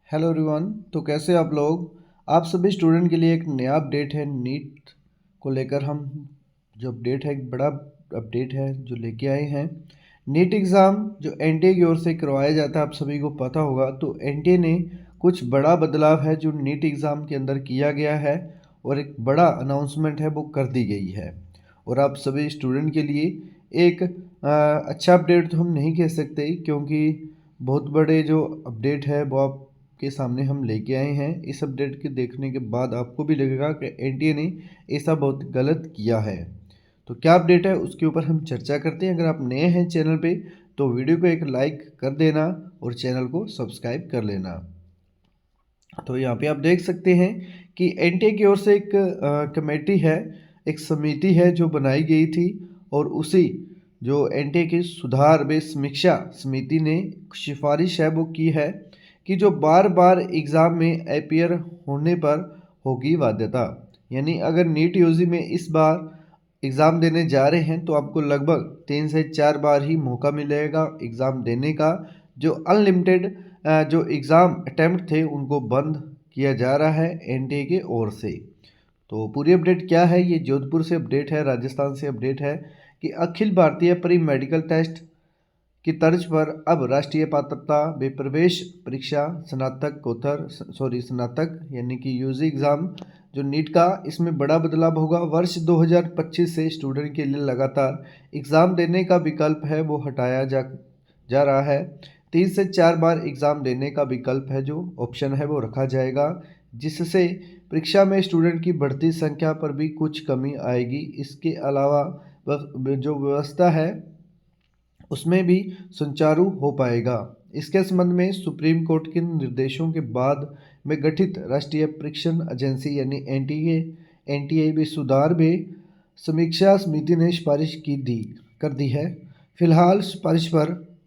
Hello everyone. तो कैसे आप लोग। आप सभी स्टूडेंट के लिए एक नया अपडेट है नीट को लेकर। हम जो अपडेट है एक बड़ा अपडेट है जो लेके आए हैं। नीट एग्ज़ाम जो एनटीए की ओर से करवाया जाता है, आप सभी को पता होगा। तो एनटीए ने कुछ बड़ा बदलाव है जो नीट एग्ज़ाम के अंदर किया गया है और एक बड़ा अनाउंसमेंट है वो कर दी गई है। और आप सभी स्टूडेंट के लिए एक अच्छा अपडेट तो हम नहीं कह सकते, क्योंकि बहुत बड़े जो अपडेट है वो आप के सामने हम लेके आए हैं। इस अपडेट के देखने के बाद आपको भी लगेगा कि एनटीए ने ऐसा बहुत गलत किया है। तो क्या अपडेट है उसके ऊपर हम चर्चा करते हैं। अगर आप नए हैं चैनल पे तो वीडियो को एक लाइक कर देना और चैनल को सब्सक्राइब कर लेना। तो यहाँ पे आप देख सकते हैं कि एनटीए की ओर से एक कमेटी है, एक समिति है जो बनाई गई थी। और उसी जो एनटीए की सुधार व समीक्षा समिति ने सिफारिश है वो की है कि जो बार बार एग्ज़ाम में अपीयर होने पर होगी बाध्यता। यानी अगर नीट यूजी में इस बार एग्ज़ाम देने जा रहे हैं तो आपको लगभग 3 से 4 बार ही मौका मिलेगा एग्ज़ाम देने का। जो अनलिमिटेड जो एग्ज़ाम अटैम्प्ट थे उनको बंद किया जा रहा है एनटीए के ओर से। तो पूरी अपडेट क्या है, ये जोधपुर से अपडेट है, राजस्थान से अपडेट है कि Akhil Bharatiya pre medical test की तर्ज पर अब राष्ट्रीय पात्रता व प्रवेश परीक्षा स्नातक यानी कि यूजी एग्ज़ाम जो नीट का, इसमें बड़ा बदलाव होगा। वर्ष 2025 से स्टूडेंट के लिए लगातार एग्ज़ाम देने का विकल्प है वो हटाया जा रहा है। 3 से 4 बार एग्ज़ाम देने का विकल्प है जो ऑप्शन है वो रखा जाएगा, जिससे परीक्षा में स्टूडेंट की बढ़ती संख्या पर भी कुछ कमी आएगी। इसके अलावा जो व्यवस्था है उसमें भी सुचारू हो पाएगा। इसके संबंध में सुप्रीम कोर्ट के निर्देशों के बाद में गठित राष्ट्रीय परीक्षण एजेंसी यानी एनटीए भी सुधार में समीक्षा समिति ने सिफारिश कर दी है। फिलहाल सिफारिश पर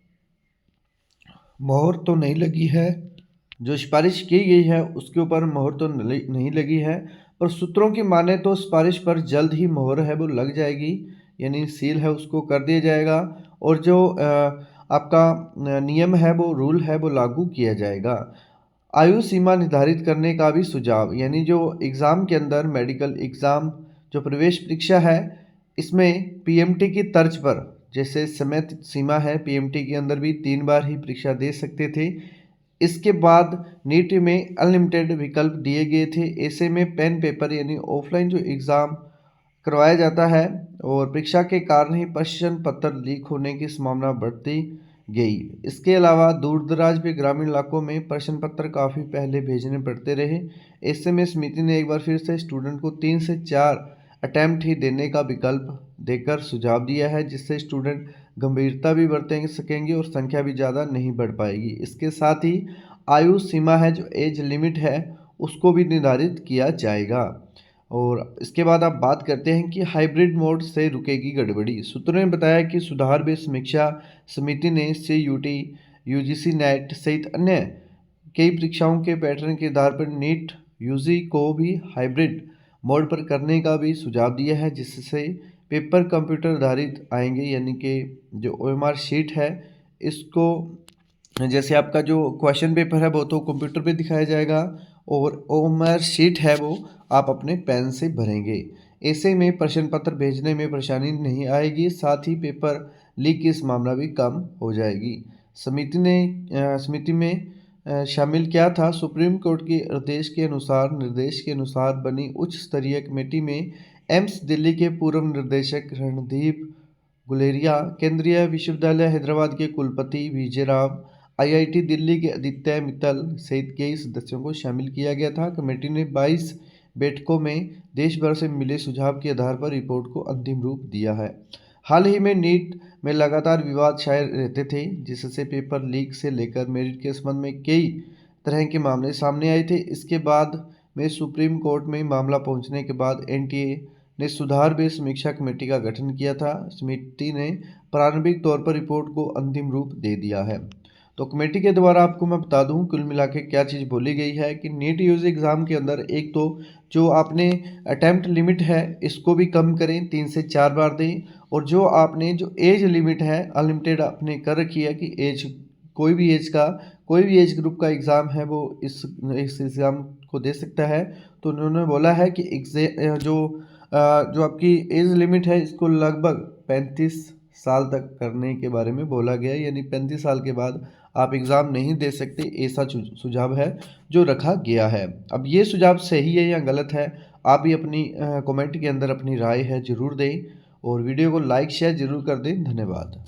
मोहर तो नहीं लगी है। जो सिफारिश की गई है उसके ऊपर मोहर तो नहीं लगी है, पर सूत्रों की माने तो सिफारिश पर जल्द ही मोहर है वो लग जाएगी, यानी सील है उसको कर दिया जाएगा। और जो आपका नियम है वो रूल है वो लागू किया जाएगा। आयु सीमा निर्धारित करने का भी सुझाव, यानी जो एग्ज़ाम के अंदर मेडिकल एग्ज़ाम जो प्रवेश परीक्षा है इसमें पीएमटी की तर्ज पर जैसे समय सीमा है, पीएमटी के अंदर भी 3 बार ही परीक्षा दे सकते थे। इसके बाद नीट में अनलिमिटेड विकल्प दिए गए थे। ऐसे में पेन पेपर यानी ऑफलाइन जो एग्ज़ाम करवाया जाता है और परीक्षा के कारण ही प्रश्न पत्र लीक होने की संभावना बढ़ती गई। इसके अलावा दूर दराज के ग्रामीण इलाकों में प्रश्न पत्र काफ़ी पहले भेजने पड़ते रहे। ऐसे में समिति ने एक बार फिर से स्टूडेंट को 3 से 4 अटैम्प्ट ही देने का विकल्प देकर सुझाव दिया है, जिससे स्टूडेंट गंभीरता भी बरतें सकेंगे और संख्या भी ज़्यादा नहीं बढ़ पाएगी। इसके साथ ही आयु सीमा है जो एज लिमिट है उसको भी निर्धारित किया जाएगा। और इसके बाद आप बात करते हैं कि हाइब्रिड मोड से रुकेगी गड़बड़ी। सूत्रों ने बताया कि सुधार व समीक्षा समिति ने सीयूटी, यूजीसी नेट सहित अन्य कई परीक्षाओं के पैटर्न के आधार पर नीट यूजी को भी हाइब्रिड मोड पर करने का भी सुझाव दिया है, जिससे पेपर कंप्यूटर आधारित आएंगे। यानी कि जो ओएमआर शीट है इसको, जैसे आपका जो क्वेश्चन पेपर है वो तो कंप्यूटर पे दिखाया जाएगा और ओएमआर शीट है वो आप अपने पेन से भरेंगे। ऐसे में प्रश्न पत्र भेजने में परेशानी नहीं आएगी, साथ ही पेपर लीक की संभावना भी कम हो जाएगी। समिति में शामिल क्या था। सुप्रीम कोर्ट के निर्देश के अनुसार बनी उच्च स्तरीय कमेटी में एम्स दिल्ली के पूर्व निदेशक रणदीप गुलेरिया, केंद्रीय विश्वविद्यालय हैदराबाद के कुलपति विजय राव, आईआईटी दिल्ली के आदित्य मित्तल सहित कई सदस्यों को शामिल किया गया था। कमेटी ने 22 बैठकों में देश भर से मिले सुझाव के आधार पर रिपोर्ट को अंतिम रूप दिया है। हाल ही में नीट में लगातार विवाद छाए रहते थे, जिससे पेपर लीक से लेकर मेरिट के संबंध में कई तरह के मामले सामने आए थे। इसके बाद में सुप्रीम कोर्ट में मामला पहुंचने के बाद एनटीए ने सुधार व समीक्षा कमेटी का गठन किया था। समिति ने प्रारंभिक तौर पर रिपोर्ट को अंतिम रूप दे दिया है। तो कमेटी के द्वारा आपको मैं बता दूं कुल मिला के क्या चीज़ बोली गई है कि नीट यूजी एग्ज़ाम के अंदर एक तो जो आपने अटैम्प्ट लिमिट है इसको भी कम करें, 3 से 4 बार दें। और जो आपने जो एज लिमिट है अनलिमिटेड आपने कर रखी है कि एज कोई भी एज ग्रुप का एग्ज़ाम है वो इस एग्ज़ाम को दे सकता है। तो उन्होंने बोला है कि जो आपकी एज लिमिट है इसको लगभग 35 साल तक करने के बारे में बोला गया है, यानी 35 साल के बाद आप एग्ज़ाम नहीं दे सकते, ऐसा सुझाव है जो रखा गया है। अब ये सुझाव सही है या गलत है, आप भी अपनी कमेंट के अंदर अपनी राय है ज़रूर दें और वीडियो को लाइक शेयर ज़रूर कर दें। धन्यवाद।